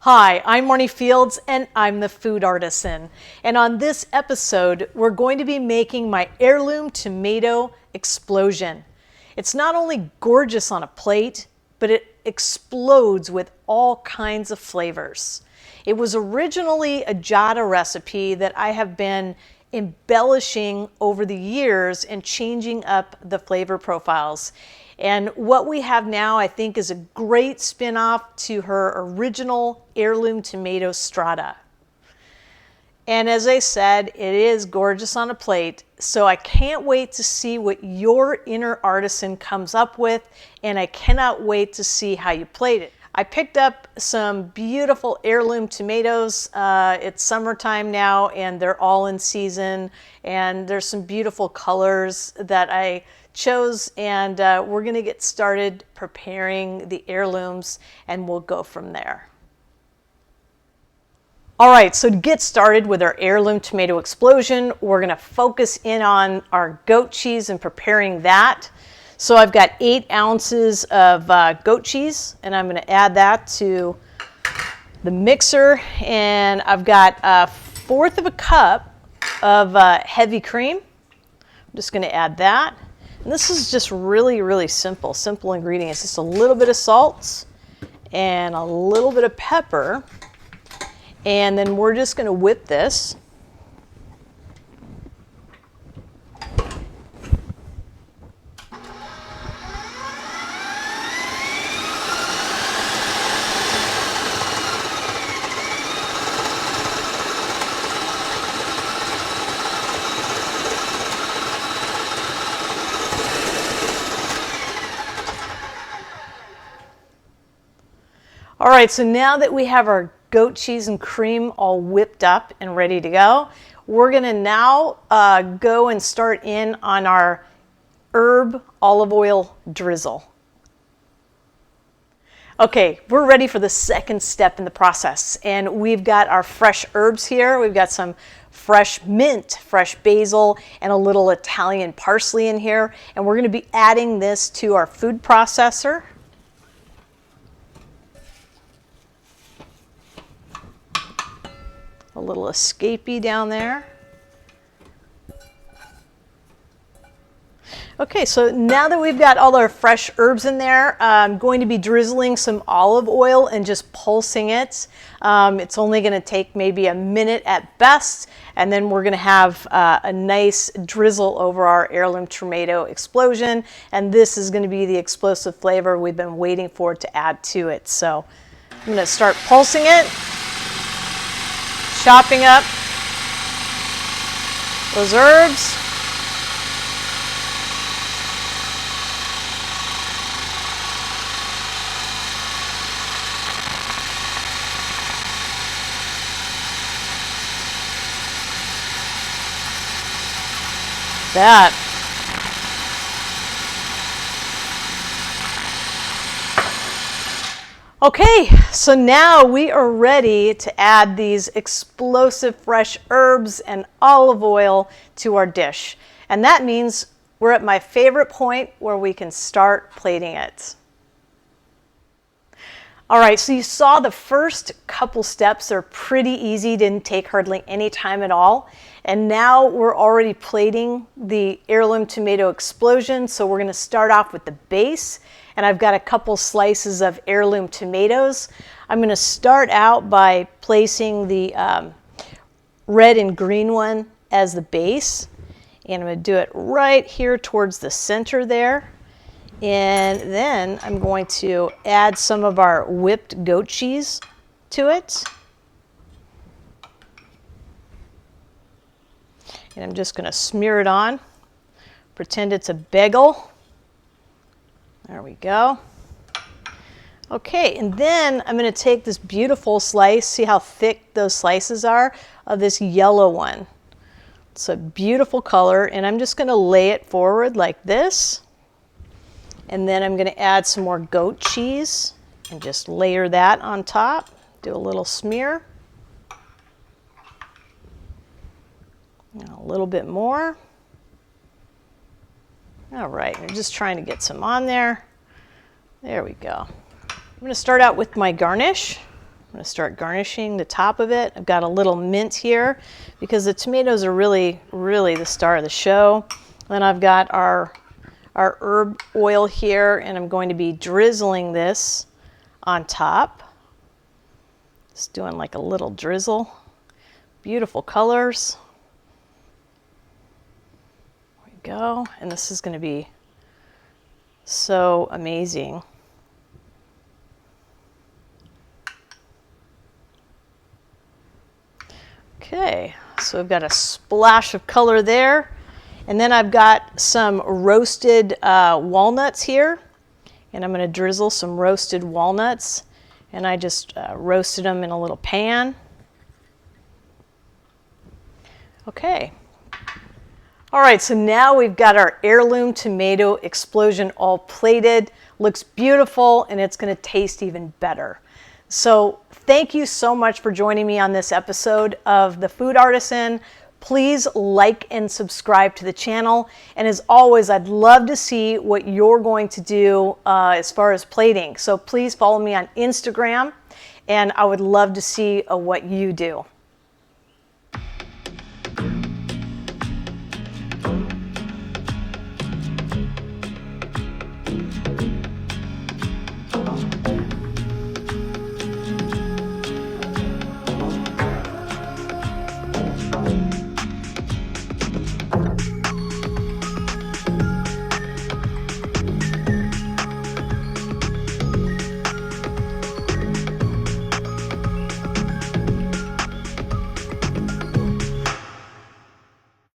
Hi, I'm Marnie Fields and I'm the Food Artisan. And on this episode, we're going to be making my heirloom tomato explosion. It's not only gorgeous on a plate, but it explodes with all kinds of flavors. It was originally a giada recipe that I have been embellishing over the years and changing up the flavor profiles. And what we have now, I think, is a great spin-off to her original heirloom tomato strata. And as I said, it is gorgeous on a plate, so I can't wait to see what your inner artisan comes up with, and I cannot wait to see how you plate it. I picked up some beautiful heirloom tomatoes. It's summertime now, and they're all in season, and there's some beautiful colors that I chose, and we're going to get started preparing the heirlooms, and we'll go from there. All right, so to get started with our heirloom tomato explosion, we're going to focus in on our goat cheese and preparing that. So I've got 8 ounces of goat cheese, and I'm going to add that to the mixer, and I've got 1/4 of a cup of heavy cream. I'm just going to add that. And this is just really simple ingredients. Just a little bit of salt and a little bit of pepper. And then we're just going to whip this. All right, so now that we have our goat cheese and cream all whipped up and ready to go, we're going to now go and start in on our herb olive oil drizzle. Okay, we're ready for the second step in the process, and we've got our fresh herbs here. We've got some fresh mint, fresh basil, and a little Italian parsley in here, and we're going to be adding this to our food processor. A little escapee down there. Okay, so now that we've got all our fresh herbs in there, I'm going to be drizzling some olive oil and just pulsing it. It's only going to take maybe a minute at best, and then we're going to have a nice drizzle over our heirloom tomato explosion, and this is going to be the explosive flavor we've been waiting for to add to it. So I'm going to start pulsing it. Chopping up those herbs. That. Okay, so now we are ready to add these explosive fresh herbs and olive oil to our dish. And that means we're at my favorite point where we can start plating it. All right, so you saw the first couple steps are pretty easy, didn't take hardly any time at all. And now we're already plating the heirloom tomato explosion. So we're going to start off with the base. And I've got a couple slices of heirloom tomatoes. I'm going to start out by placing the red and green one as the base. And I'm going to do it right here towards the center there. And then I'm going to add some of our whipped goat cheese to it. And I'm just going to smear it on. Pretend it's a bagel. There we go. Okay, and then I'm going to take this beautiful slice, see how thick those slices are, of this yellow one. It's a beautiful color, and I'm just going to lay it forward like this. And then I'm going to add some more goat cheese and just layer that on top. Do a little smear. And a little bit more. All right, I'm just trying to get some on there. There we go. I'm going to start out with my garnish. I'm going to start garnishing the top of it. I've got a little mint here because the tomatoes are really the star of the show. Then I've got our herb oil here, and I'm going to be drizzling this on top. Just doing like a little drizzle. Beautiful colors. There we go. And this is going to be so amazing. Okay, so I've got a splash of color there. And then I've got some roasted walnuts here. And I'm going to drizzle some roasted walnuts. And I just roasted them in a little pan. Okay. All right, so now we've got our heirloom tomato explosion all plated. Looks beautiful, and it's going to taste even better. So thank you so much for joining me on this episode of The Food Artisan. Please like and subscribe to the channel. And as always, I'd love to see what you're going to do as far as plating. So please follow me on Instagram, and I would love to see what you do.